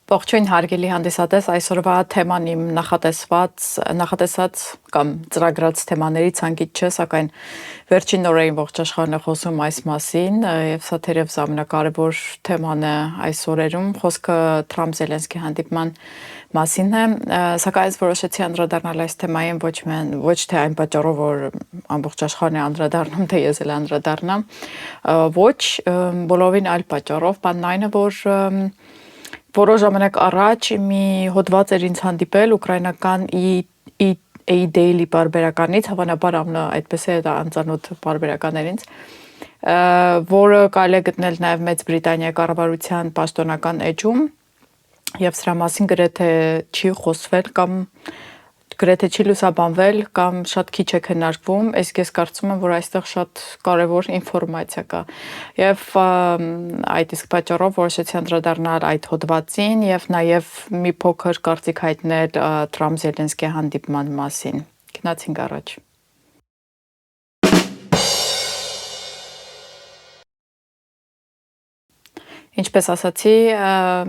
Ողջույն հարգելի հանդիսատես, այսօրվա թեման իմ նախատեսած կամ ծրագրած թեմաների ցանկից չէ, սակայն վերջին օրերին ողջ աշխարհն է խոսում այս մասին, եւ սա թերևս ամենակարևոր թեման է այս օրերում, խոսքը Թրամփ-Զելենսկի հանդիպման մասին է, սակայն ես որոշեցի անդրադառնալ այս թեմային ոչ թե այն պատճառով, որ ամբողջ աշխարհն է անդրադառնում, թե ես էլ անդրադառնամ, ոչ բոլորովին այլ պատճառով, բանն այն է, որ որոշ ժամանակ առաջ մի հոդված էր ինձ հանդիպել ուկրաինական Daily պարբերականից, հավանաբար ամենը այդպես է դա անծանոթ պարբերականներից, որը կարելի է գտնել նաև Մեծ Բրիտանիայի կառավարության պաշտոնական էջում, եւ սրա մասին գրեթե չի խոսվել կամ գրեթե չի լուսաբանվել կամ շատ քիչ է քննարկվում, ես կարծում եմ, որ այստեղ շատ կարևոր ինֆորմացիա կա։ Եվ այդ իսկ պատճառով որոշեցի անդրադառնալ այդ հոդվածին եւ նաեւ մի փոքր կարծիք հայտնել Թրամփ-Զելենսկի հանդիպման մասին։ Գնացինք առաջ։ Ինչպես ասացի,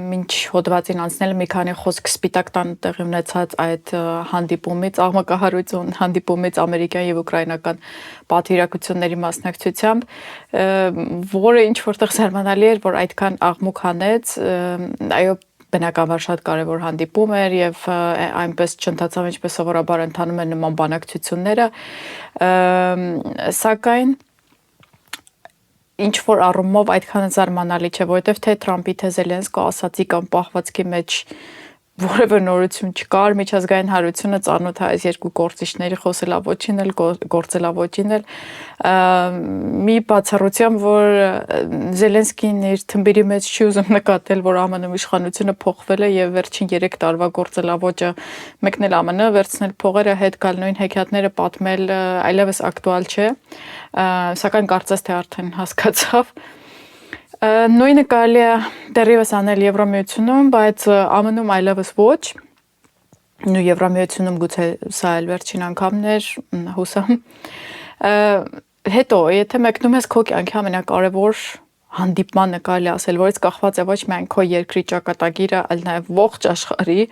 մինչ հոդվածին անցնելը մի քանի խոսք սպիտակ տան տեղի ունեցած այդ հանդիպումից, աղմկահարույց հանդիպումից ամերիկյան եւ ուկրաինական պատվիրակությունների մասնակցությամբ, որը ինչ որտեղ զարմանալի էր, որ այդքան աղմուկ հանեց, այո, բնականաբար շատ կարևոր հանդիպում էր եւ այնպես չընթացավ, ինչպես սովորաբար ընթանում են նման բանակցությունները, սակայն ինչ որ առումով այդքան զարմանալի չէ, որովհետև թե Թրամփի թե Զելենսկու ասացի կամ պահվածքի մեջ որևէ նորություն չկար, միջազգային հանրությունը ծանոթ է այս երկու գործիչների խոսելավոճին էլ, գործելավոճին էլ, մի բացառությամբ, որ Զելենսկին իր թմբիրի մեջ չի ուզում նկատել, որ ԱՄՆ իշխանությունը փոխվել է եւ վերջին 3 տարվա գործելավոճը մեկնել ԱՄՆ, վերցնել փողերը, հետ գալ նույն հեքիաթները պատմել այլևս ակտուալ չէ, սակայն կարծես թե արդեն հասկացավ։ Նույնը կարելի է դեռևս անել Եվրամիությունում, բայց ԱՄՆ-ում այլևս ոչ, ու Եվրամիությունում գուցե սա էլ վերջին անգամն էր, հուսամ։ Հետո, եթե մեկնում ես քո կյանքի ամենակարևոր հանդիպմանը կարելի ասել, որից կախված է ոչ միայն քո երկրի ճակատագիրը, այլ նաև ողջ աշխարհի,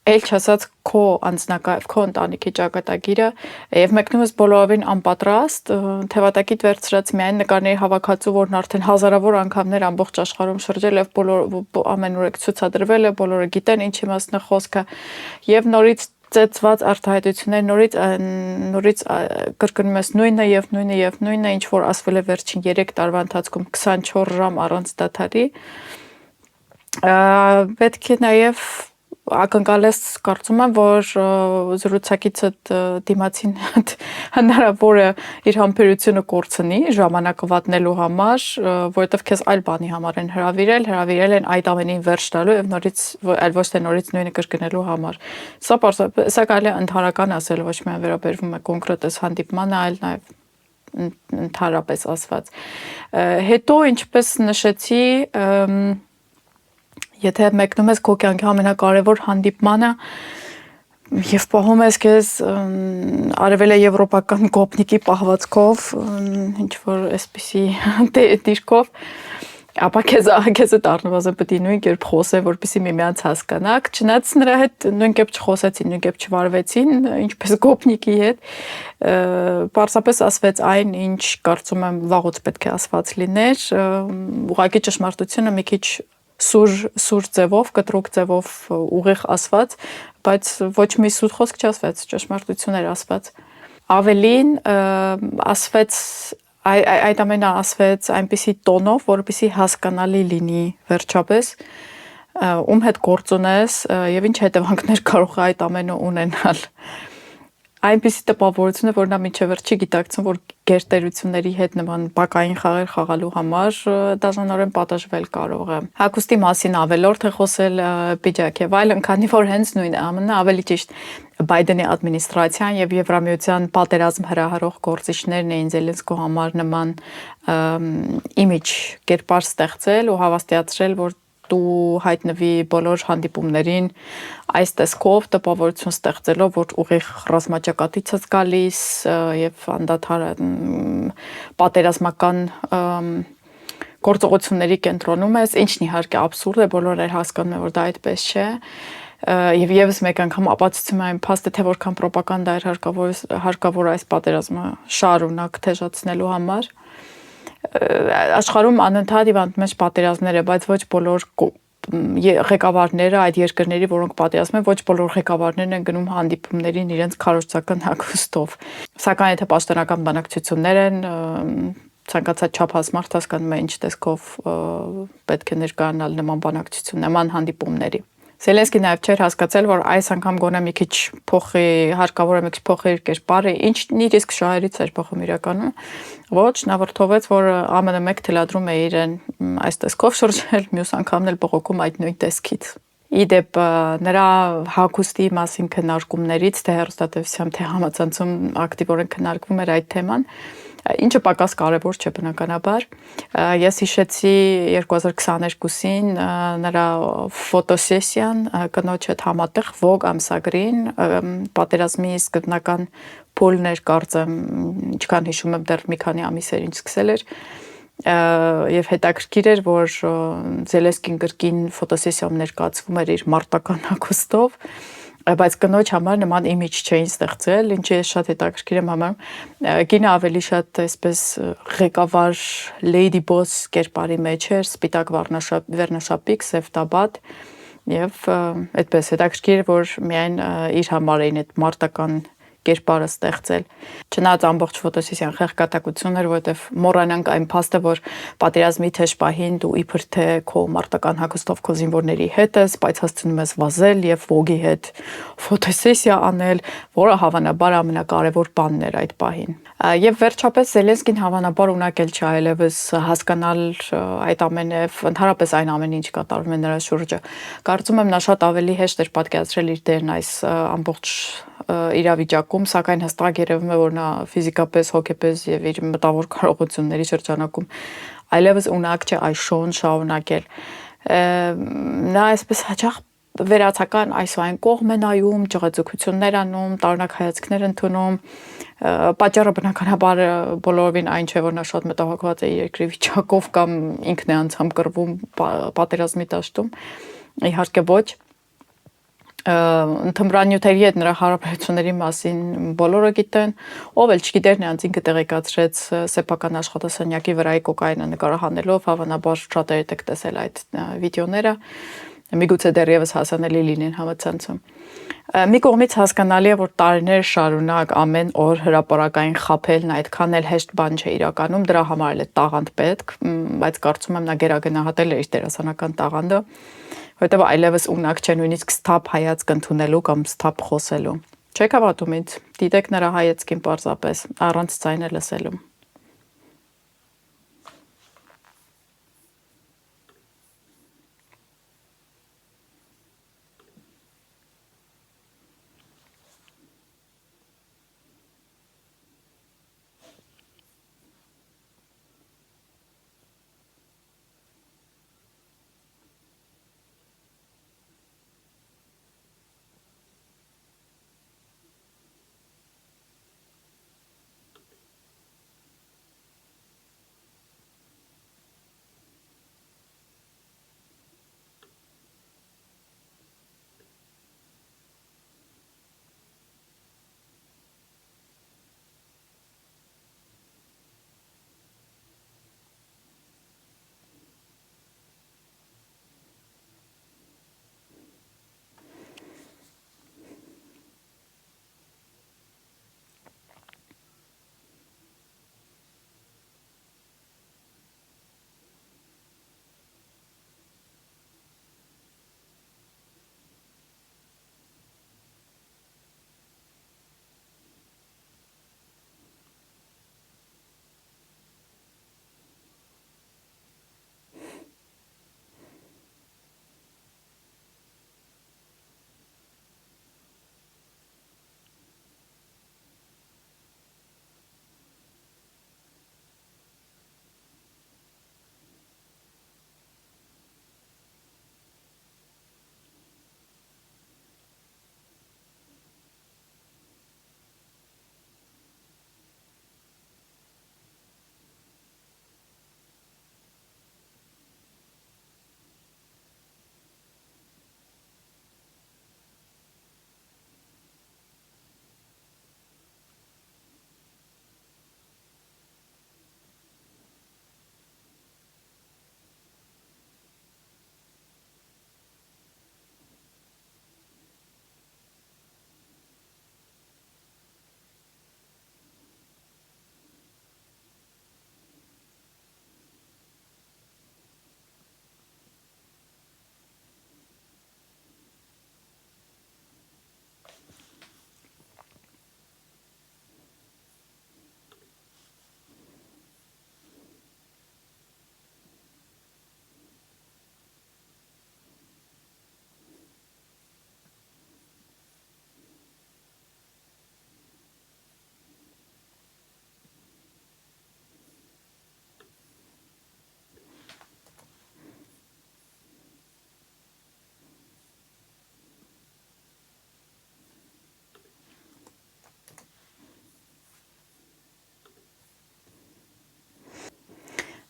էլ չասած քո անձնակարգ, քո ընտանիքի ճակատագիրը, եւ մեկնում ես բոլորովին անպատրաստ, թևատակիդ վերցրած միայն նկարների հավաքածու, որն արդեն հազարավոր անգամներ ամբողջ աշխարհում շրջել եւ ամենուրեք ցուցադրվել է, բոլորը գիտեն ինչի մասն է խոսքը, եւ նորից ծեծված արտահայտություններ, նորից կրկնում ես նույնը եւ նույնը եւ նույնը, ինչ որ ասվել է վերջին 3 տարվա ընթացքում 24 ժամ առանց դադարի, պետք է նաեւ ակնկալես կարծում եմ, որ զրուցակիցդ դիմացին հնարավոր է իր համբերությունը կորցնի ժամանակը վատնելու համար, որովհետև քեզ այլ բանի համար են հրավիրել են այդ ամենին վերջ տալու եւ նորից այլ ոչ թե նորից նույնը կրկնելու համար։ Սա կարելի է ընդհանրական ասել, ոչ միայն վերաբերվում է կոնկրետ այս հանդիպմանը, այլ նաեւ ընդհանրապես ասված։ Հետո ինչպես նշեցի, եթե մեկնում ես քո կյանքի ամենակարևոր հանդիպմանը եւ պահում ես քեզ արևելաեվրոպական գոբնիկի պահվածքով, ինչ որ այսպիսի դիրքով, ապա քեզ առնվազն պետք է նույն կերպ խոսել, որպեսզի միմյանց հասկանաք, չնայած նրա հետ նույն կերպ չխոսեցին, նույն կերպ չվարվեցին, ինչպես գոբնիկի հետ, պարզապես ասվեց այն, ինչ կարծում եմ վաղուց պետք է ասված լիներ, ուղղակի ճշմարտությունը մի քիչ սուր ձևով, կտրուկ ձևով ուղիղ ասված, բայց ոչ մի սուտ խոսք չասվեց, ճշմարտություն էր ասված։ Ավելին ասվեց, այդ ամենը ասվեց այնպիսի տոնով, որպեսզի հասկանալի լինի վերջապես, ում հետ գործ ունես եւ ինչ հետևանքներ կարող է այդ ամենը ունենալ։ Այնպիսի տպավորություն է, որ նա մինչև վերջ չի գիտակցում, որ գերտերությունների հետ նման բակային խաղեր խաղալու համար դաժանորեն պատժվել կարող է։ Հագուստի մասին ավելորդ է խոսել Պիջակ եւ այլն, քանի որ հենց նույն ԱՄՆ-ը ավելի ճիշտ Բայդենի ադմինիստրացիան եւ Եվրամիության պատերազմ հրահրող գործիչներն էին Զելենսկու համար նման իմիջ կերպար ստեղծել ու հավաստիացրել, որ դու հայտնվի բոլոր հանդիպումներին այս տեսքով տպավորություն ստեղծելով, որ ուղիղ ռազմաճակատից ես գալիս եւ անդադար պատերազմական գործողությունների կենտրոնում ես, ինչն իհարկե աբսուրդ է, բոլորը հասկանում են, որ դա այդպես չէ։ Եվ եւս մեկ անգամ ապացուցում է այն փաստը, թե որքան ռոպագանդա էր հարկավոր այս պատերազմը շարունակ թեժացնելու համար։ Աշխարհում անընդհատ եւ անընդմեջ պատերազմներ է, բայց ոչ բոլոր ղեկավարները այդ երկրների, որոնք պատերազմ են, ոչ բոլոր ղեկավարներն են գնում հանդիպումներին իրենց քարոզչական հագուստով։ Սակայն եթե պաշտոնական բանակցություններ են, ցանկացած չափած մարդ հասկանում է ինչ տեսքով պետք է ներկայանալ նման բանակցություն, նման հանդիպումների։ Զելենսկին նաև չէր հասկացել, որ այս անգամ գոնե մի քիչ փոխի, հարկավոր է մի քիչ փոխի իր կերպարը, ինչն իր իսկ շահերից էր փոխում իրականում։ Ոչ, նա վրթովեց, որ ԱՄՆ-1 թելադրում է իրեն այս տեսքով շրջել, մյուս անգամն էլ բողոքում այդ նույն տեսքից։ Իդեպ նրա հագուստի մասին քննարկումներից, թե հեռուստատեսությամբ, թե համացանցում ակտիվորեն քննարկվում էր այդ թեման, ինչը պակաս կարևոր չէ բնականաբար։ Ես հիշեցի 2022-ին նրա ֆոտոսեսիան կնոջ հետ համատեղ Vogue ամսագրին, պատերազմի սկզբնական փուլն էր, կարծեմ, ինչքան հիշում եմ, դեռ մի քանի ամիս էր ինչ սկսել էր, եւ հետաքրքիր էր, որ Զելենսկին կրկին ֆոտոսեսիայում ներկայացվում էր իր մարտական հագուստով, բայց կնոջ համար նման իմիջ չէին ստեղծել, ինչի ես շատ հետաքրքիր եմ համարում։ Կինը ավելի շատ այսպես ղեկավար lady boss կերպարի մեջ էր, սպիտակ վերնաշապիկ, սև տաբատ, եւ այդպես հետաքրքիր, որ միայն իր համար էին այդ մարտական կերպարը ստեղծել։ Չնայած ամբողջ ֆոտոսեսիան խեղկատակություն էր, որովհետև մոռանանք այն փաստը, որ պատերազմի թեժ պահին դու իբր թե քո մարտական հագուստով քո զինվորների հետ ես, բայց հասցնում ես վազել եւ Vogue-ի հետ ֆոտոսեսիա անել, որը հավանաբար ամենակարևոր բանն էր այդ պահին։ Եվ վերջապես Զելենսկին հավանաբար ունակել չէ այլևս հասկանալ այդ ամենը, ընդհանրապես այն ամենը, ինչ կատարվում է նրա շուրջը։ Կարծում եմ նա շատ ավելի հեշտ էր պատկերացրել իր դերն այս ամբողջ իրավիճակում, սակայն հստակ երևում է, որ նա ֆիզիկապես, հոգեպես եւ իր մտավոր կարողությունների շրջանակում այլևս ունակ չէ այս շոուն շարունակել։ Նա այսպես հաճախ վերացական այս այն կողմ է նայում, ջղաձգություններ անում, տարօրինակ հայացքներ ընդունում։ Պատճառը բնականաբար բոլորովին այն չէ, որ նա շատ մտահոգված է իր երկրի վիճակով կամ ինքն է անձամ կռվում պատերազմի դաշտում։ Իհարկե ոչ։ Թմրանյութերի հետ նրա հարաբերությունների մասին բոլորը գիտեն, ով էլ չգիտեր, նրանց ինքը տեղեկացրեց սեփական աշխատասենյակի վրայի կոկայինը նկարահանելով, հավանաբար շատերը եք տեսել այդ վիդեոները, միգուցե դեռևս հասանելի լինեն համացանցում։ Մի կողմից հասկանալի է, որ տարիներ շարունակ ամեն օր հրապարակային խաբելն այդքան էլ հեշտ բան չէ իրականում, դրա համար էլ է տաղանդ պետք, բայց կարծում եմ նա գերագնահատել է իր դերասանական տաղանդը, որովհետև այլևս ունակ չէ նույնիսկ սթափ հայացք ընդունելու կամ սթափ խոսելու։ Չեք հավատում ինձ, դիտեք նրա հայացքին պարզապես, առանց ձայնը լսելու։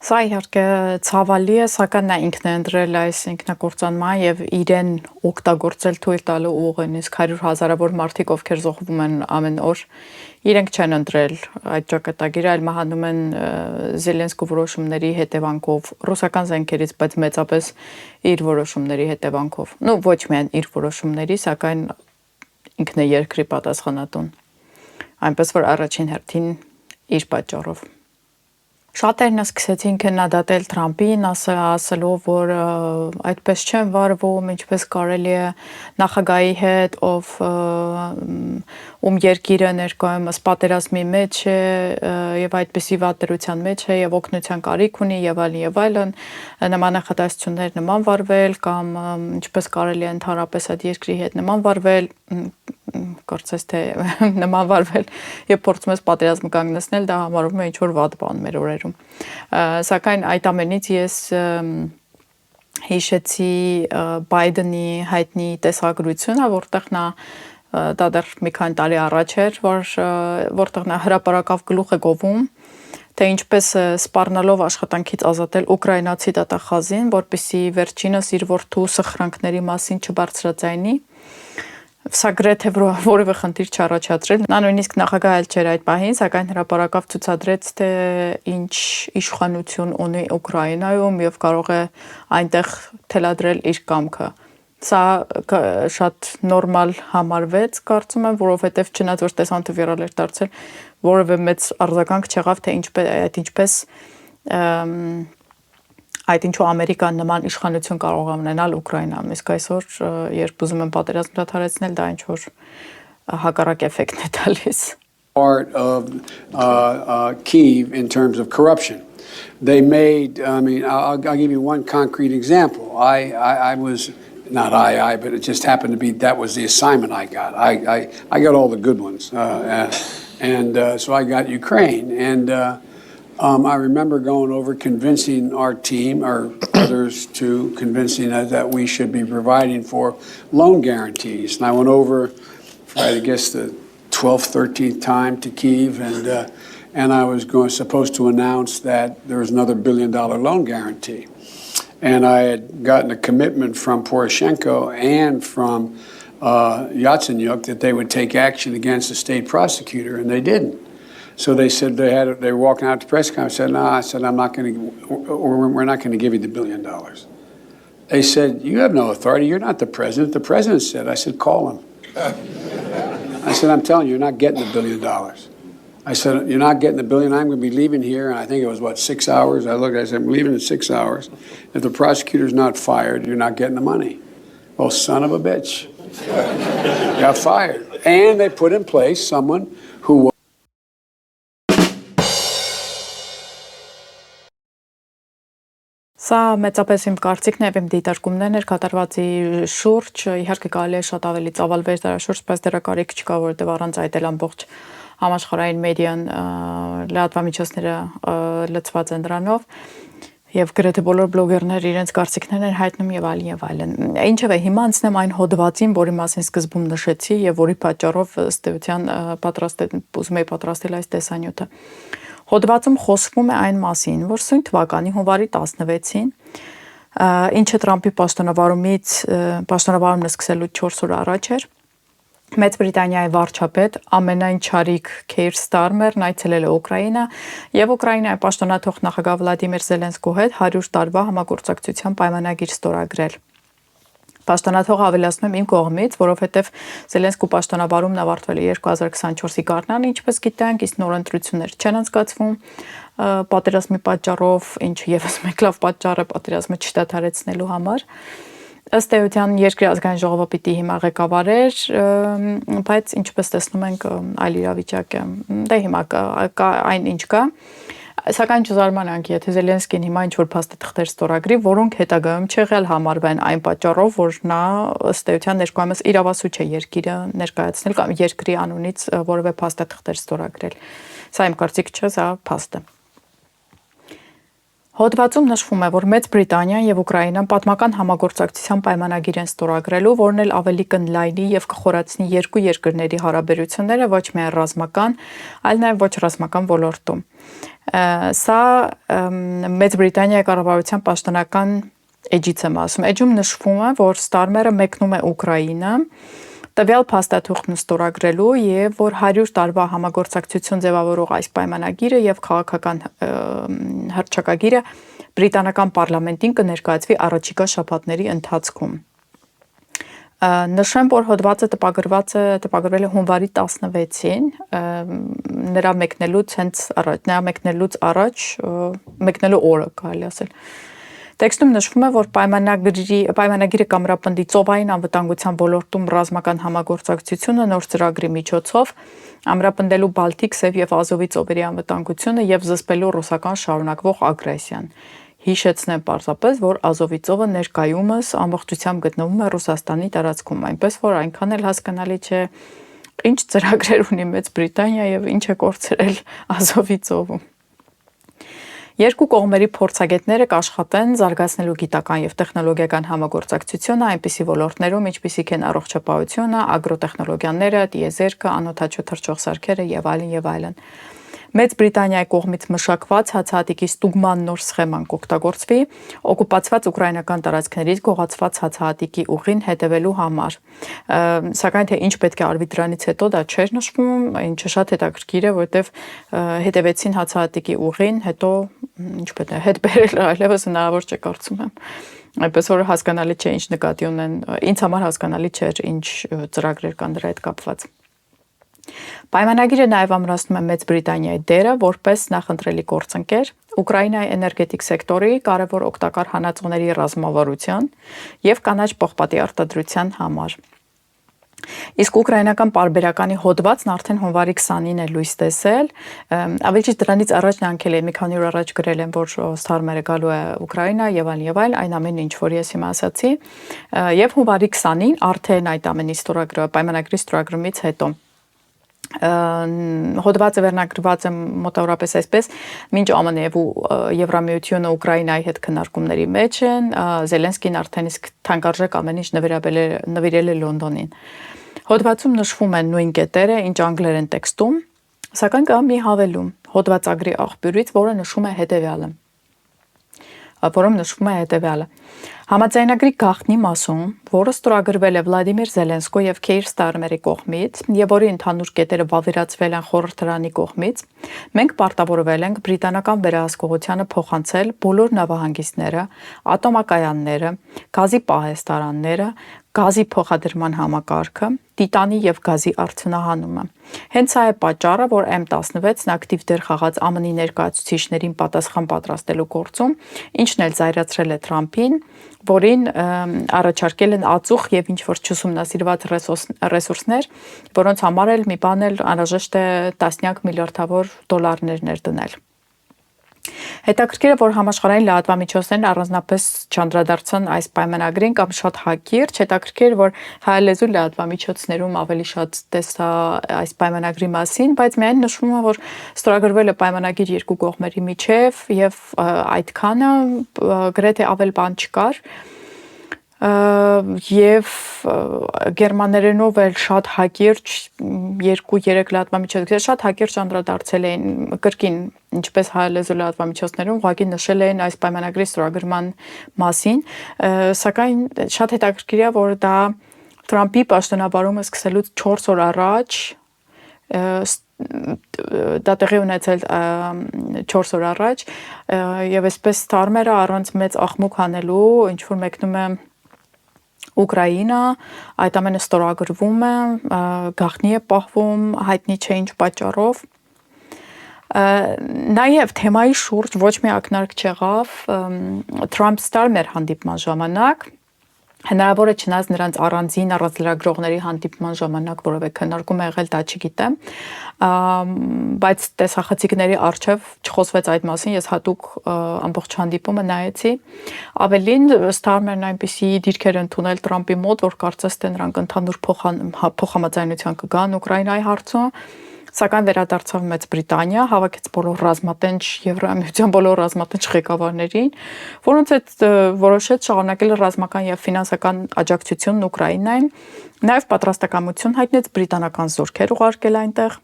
Սա իհարկե ցավալի է, սակայն նա ինքն է ընտրել այս ինքնակործանման եւ իրեն օգտագործել թույլ տալու ուղին, իսկ 100,000-ավոր մարդիկ, ովքեր զոհվում են ամեն օր, իրենք չեն ընտրել այդ ճակատագիրը, այլ մահանում են Զելենսկու որոշումների հետևանքով, ռուսական զենքերից, բայց մեծապես իր որոշումների հետևանքով։ Ну, ոչ միայն իր որոշումների, սակայն ինքն է երկրի պատասխանատուն։ Այնպես որ առաջին հերթին իր պատճառով։ Շատերն սկսեցին քննադատել Թրամփին, ասելով, որ այդպես չեն վարվում, ինչպես կարելի է նախագահի հետ, ում երկիրը ներկայումս պատերազմի մեջ է եւ այդպիսի վատերության մեջ է եւ օգնության կարիք ունի եւ այլն, նման նախադասություններ նման վարվել կամ ինչպես կարելի է ընդհանրապես այդ երկրի հետ նման վարվել, կարծես թե նման վարվել եւ փորձում ես պատերազմը կանգնեցնել, դա համարվում է ինչ-որ վատ բան մեր օրերում։ Սակայն այդ ամենից ես հիշեցի Բայդենի հայտնի տեսագրությունը, որտեղ նա դա դեռ մի քանի տարի առաջ էր, որտեղ նա հրապարակավ գլուխ է գովում, թե ինչպես սպառնալով աշխատանքից ազատել ուկրաինացի դատախազին, որպեսզի վերջինս իր որդու սխրանքների մասին չբարձրաձայնի։ Սա գրեթե որևէ խնդիր չառաջացրել։ Նա նույնիսկ նախագահ չէր այդ պահին, սակայն հրապարակավ ցուցադրեց, թե ինչ իշխանություն ունի Ուկրաինայում եւ կարող է այնտեղ թելադրել իր կամքը։ Սա շատ նորմալ համարվեց, կարծում եմ, որովհետեւ չնայած որ տեսանյութը վիրալ էր դարձել, որևէ մեծ արձագանք չեղավ, թե ինչպես այդ ինչու Ամերիկան նման իշխանություն կարող է ունենալ Ուկրաինայում, իսկ այսօր երբ ուզում են պատերազմ դադարեցնել, դա ինչ որ հակառակ էֆեկտ է տալիս։ Part of Kyiv in terms of corruption. They made, I mean, I'll give you one concrete example. I was, not but it just happened to be, that was the assignment I got. I got all the good ones. So I got Ukraine. And I remember going over convincing our team or others to convincing us that we should be providing for loan guarantees. And I went over for, I guess, the 12th, 13th time to Kyiv, and I was supposed to announce that there was another $1 billion loan guarantee. And I had gotten a commitment from Poroshenko and from Yatsenyuk that they would take action against the state prosecutor, and they didn't. So they said they were walking out to press conference. I said, no, I said, we're not going to give you the $1 billion. They said, you have no authority. You're not the president. The president said. I said, call him. I said, I'm telling you, you're not getting the $1 billion. I said, you're not getting the $1 billion. I'm going to be leaving here. And I think it was, 6 hours? I looked, I said, I'm leaving in 6 hours. If the prosecutor's not fired, you're not getting the money. Well, son of a bitch. Got fired. And they put in place someone who Սա մեծապես իմ կարծիքն է եւ իմ դիտարկումներն էր կատարվածի շուրջ, իհարկե կարելի է շատ ավելի ծավալվեր դրա շուրջ, բայց դրա կարիք չկա, որովհետեւ առանց այդ էլ ամբողջ համաշխարհային մեդիան լրատվամիջոցները լցված են դրանով եւ գրեթե բոլոր բլոգերները իրենց կարծիքներն են հայտնում եւ այլն։ Ինչեւէ, հիմա անցնեմ այն հոդվածին, որի մասին սկզբում նշեցի եւ որի պատճառով ըստ էության ուզում եի պատրաստել այս տեսանյութը։ Հոդվածում խոսվում է այն մասին, որ սույն թվականի հունվարի 16-ին, ինչը Թրամփի պաշտոնավարումն սկսելու 4 օր առաջ էր, Մեծ Բրիտանիայի վարչապետ ամենայն չարիք Քեյր Ստարմերն այցելել է Ուկրաինա եւ Ուկրաինայի պաշտոնաթող նախագահ Վլադիմիր Զելենսկու հետ 100 տարվա համագործակցության պայմանագիր ստորագրել։ Պաշտոնաթողը ավելացնում եմ իմ կողմից, որովհետև Զելենսկու պաշտոնավարումն ավարտվել է 2024-ի գարնանը, ինչպես գիտենք, իսկ նոր ընտրություններ չեն անցկացվում պատերազմի պատճառով, ինչը եւս մեկ լավ պատճառ է պատերազմը չդադարեցնելու համար։ Ըստ էության երկրի ազգային ժողովը պիտի հիմա ղեկավարեր, բայց ինչպես տեսնում ենք, այլ իրավիճակ է։ Դե հիմա կա այն ինչ կա։ Սակայն չզարմանանք, եթե Զելենսկին հիմա ինչ-որ փաստաթղթեր ստորագրի, որոնք հետագայում չեղել համարվեն այն պատճառով, որ նա ըստ էության ներկայումս իրավասու չէ երկիրը ներկայացնել կամ երկրի անունից որևէ փաստաթղթեր ստորագրել։ Սա իմ կարծիք չէ, սա փաստ է։ Հոդվածում նշվում է, որ Մեծ Բրիտանիան եւ Ուկրաինան պատմական համագործակցության պայմանագիր են ստորագրելու, որն էլ ավելի կընդլայնի եւ կխորացնի երկու երկրների հարաբերությունները ոչ միայն ռազմական, այլ նաեւ ոչ ռազմական ոլորտում։ Սա Մեծ Բրիտանիայի կառավարության պաշտոնական էջից եմ ասում։ Էջում նշվում է, որ Ստարմերը մեկնում է Ուկրաինա տվյալ փաստաթուղթն ստորագրելու եւ որ 100 տարվա համագործակցություն ձևավորող այս պայմանագիրը եւ քաղաքական հռչակագիրը բրիտանական պարլամենտին կներկայացվի առաջիկա շաբաթների ընթացքում։ Նշեմ, որ հոդվածը տպագրվել է հունվարի 16-ին, նրա մեկնելուց առաջ, մեկնելու օրը կարելի ասել։ Տեքստում նշվում է, որ պայմանագիրը կամրապնդի ծովային անվտանգության ոլորտում ռազմական համագործակցությունը նոր ծրագրի միջոցով, ամրապնդելու Բալտիկ, Սև եւ Ազովի ծովերի անվտանգությունը եւ զսպելու ռուսական շարունակվող ագրեսիան։ Հիշեցնեմ պարզապես, որ Ազովի ծովը ներկայումս ամբողջությամբ գտնվում է Ռուսաստանի տարածքում, այնպես որ այնքան էլ հասկանալի չէ, ինչ ծրագրեր ունի Մեծ Բրիտանիա եւ ինչ է կորցրել Ազովի ծովում։ Երկու կողմերի փորձագետները կաշխատեն զարգացնելու գիտական եւ տեխնոլոգիական համագործակցությունը այնպիսի ոլորտներում, ինչպիսիք են առողջապահությունը, ագրոտեխնոլոգիաները, տիեզերքը, անօդաչու թռչող սարքերը եւ այլն։ Մեծ Բրիտանիայի կողմից մշակված հացահատիկի ստուգման նոր սխեման կօգտագործվի օկուպացված ուկրաինական տարածքներից գողացված հացահատիկի ուղին հետևելու համար։ Սակայն թե ինչ պետք է արվի դրանից հետո դա չէր նշվում, ինչը շատ հետաքրքիր է, որտեղ հետևեցին հացահատիկի ուղին, հետո ինչ պետք է հետ բերել, այլևս հնարավոր չէ կարծում եմ։ Այնպես որ հասկանալի չէ ինչ նկատի ունեն, ինձ համար հասկանալի չէր ինչ ծրագրեր կան դրա հետ կապված։ Պայմանագիրը նաև ամրացնում է Մեծ Բրիտանիայի դերը որպես նախընտրելի գործընկեր Ուկրաինայի էներգետիկ սեկտորի կարևոր օգտակար հանածոների ռազմավարության եւ կանաչ պողպատի արտադրության համար։ Իսկ ուկրաինական պարբերականի հոդվածն արդեն հունվարի 29-ին է լույս տեսել, ավելի ճիշտ դրանից առաջ նրանք էլ մի քանի օր առաջ գրել են, որ Ստարմերը գալու է Ուկրաինա եւ այլն, այն ամենը ինչ որ ես հիմա ասացի, եւ հունվարի 20-ին արդեն այդ ամենի պայմանագրի ստորագրումից հետո հոդվածը վերնագրված է մոտավորապես այսպես, մինչ ԱՄՆ-ը եւ Եվրամիությունը Ուկրաինայի հետ քննարկումների մեջ են, Զելենսկին արդեն իսկ թանկարժեք ամեն ինչ նվիրել է Լոնդոնին։ Հոդվածում նշվում են նույն կետերը, ինչ անգլերեն տեքստում, սակայն կա մի հավելում հոդվածագրի աղբյուրից, որը նշում է հետևյալը։ Համաձայնագրի գաղտնի մասում, որը ստորագրվել է Վլադիմիր Զելենսկո եւ Քեյր Ստարմերի կողմից, եւ որի ընդհանուր կետերը վավերացվել են խորհրդարանի կողմից, մենք պարտավորվել ենք բրիտանական վերահսկողությանը փոխանցել բոլոր նավահանգիստները, ատոմակայանները, գազի պահեստարանները, գազի փոխադրման համակարգը, տիտանի եւ գազի արդյունահանումը։ Հենց սա է պատճառը, որ M16-ն ակտիվ դեր խաղաց ԱՄՆ-ի ներկայացուցիչներին պատասխան պատրաստելու գործում, ինչն էլ զայրացրել է Թրամփին, որին առաջարկել են ածուխ եւ ինչ-որ չուսումնասիրված ռեսուրսներ, որոնց համար էլ մի բան էլ անհրաժեշտ է տասնյակ միլիարդավոր դոլարներ ներդնել։ Հետաքրքիր է, որ համաշխարհային լրատվամիջոցներն առանձնապես չանդրադարձան այս պայմանագրին կամ շատ հակիրճ, հետաքրքիր է, որ հայալեզու լրատվամիջոցներում ավելի շատ տեսա այս պայմանագրի մասին, բայց միայն նշվում է, որ ստորագրվել է պայմանագիր երկու կողմերի միջև եւ այդքանը գրեթե ավել բան չկար։ Եվ գերմաներենով էլ շատ հակիրճ 2-3 լրատվամիջոցներ շատ հակիրճ անդրադարձել էին կրկին ինչպես հայալեզու լրատվամիջոցներում ուղղակի նշել էին այս պայմանագրի ստորագրման մասին, սակայն շատ հետաքրքիր է, որ դա Թրամփի պաշտոնավարումը սկսելուց 4 օր առաջ դա տեղի ունեցել 4 օր առաջ եւ այսպես Ստարմերը առանց մեծ աղմուկ հանելու ինչ որ մեկնում է Ուկրաինա, այդ ամենը ստորագրվում է, գաղտնի է պահվում, հայտնի չէ ինչ պատճառով։ Նաև թեմայի շուրջ ոչ մի ակնարկ չեղավ Թրամփ-Ստարմեր հանդիպման ժամանակ, հնարավոր է չնայած նրանց առանձին առանձնագրողների հանդիպման ժամանակ որևէ քննարկում է եղել, դա չգիտեմ, բայց տեսախցիկների առջև չխոսվեց այդ մասին, ես հատուկ ամբողջ հանդիպումը նայեցի։ Ավելին Ստարմերն այնպիսի դիրքեր ընդունել Թրամփի մոտ, որ կարծես թե նրանք ընդհանուր փոխհամաձայնության կգան Ուկրաինայի հարցում, Սակայն վերադարձավ Մեծ Բրիտանիա, հավաքեց բոլոր ռազմատենչ Եվրամիության բոլոր ռազմատենչ ղեկավարներին, որոնց հետ որոշեց շարունակել ռազմական եւ ֆինանսական աջակցությունն Ուկրաինային, նաեւ պատրաստակամություն հայտնեց բրիտանական զորքեր ուղարկել այնտեղ։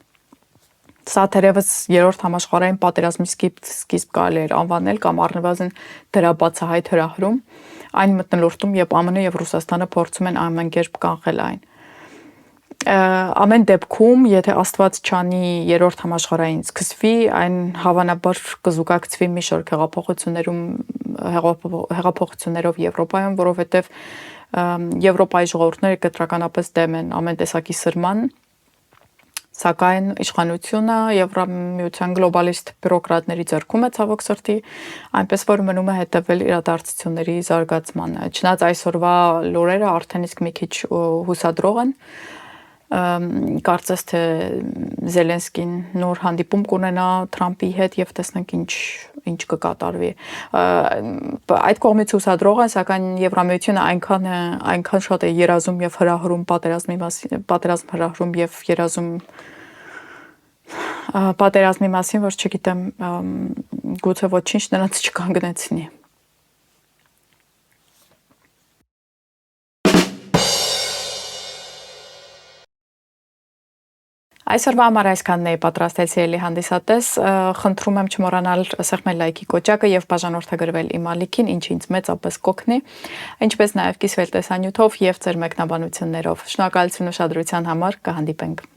Սա թերևս երրորդ համաշխարհային պատերազմի սկիզբ կարելի էր անվանել կամ առնվազն դրա բացահայտ հրահրում, այն մթնոլորտում, երբ ԱՄՆ եւ Ռուսաստանը փորձում են ամեն կերպ կանխել այն։ Ամեն դեպքում, եթե Աստված չանի երրորդ համաշխարհային սկսվի, այն հավանաբար կզուգակցվի մի շարք հեղափոխություններով Եվրոպայում, որովհետև Եվրոպայի ժողովուրդները կտրականապես դեմ են ամեն տեսակի սրման, սակայն իշխանությունը Եվրամիության գլոբալիստ բյուրոկրատների ձեռքում է ցավոք սրտի, այնպես որ մնում է հետևել իրադարձությունների զարգացմանը։ Չնայած այսօրվա լուրերը արդեն իսկ մի քիչ հուսադրող են, կարծես թե Զելենսկին նոր հանդիպում կունենա Թրամփի հետ եւ տեսնենք ինչ կկատարվի։ Այդ կողմից հուսադրող է, սակայն Եվրամիությունը այնքան շատ է երազում եւ հրահրում պատերազմ հրահրում եւ երազում պատերազմի մասին, որ չգիտեմ, գուցե ոչինչ նրանց չկանգնեցնի։ Այսօրվա համար այսքանն էի պատրաստել սիրելի հանդիսատես, խնդրում եմ չմոռանալ սեղմել լայքի կոճակը եւ բաժանորդագրվել իմ ալիքին, ինչը ինձ մեծապես կօգնի, ինչպես նաեւ կիսվել տեսանյութով եւ ձեր մեկնաբանություններով։ Շնորհակալություն ուշադրության համար, կհանդիպենք։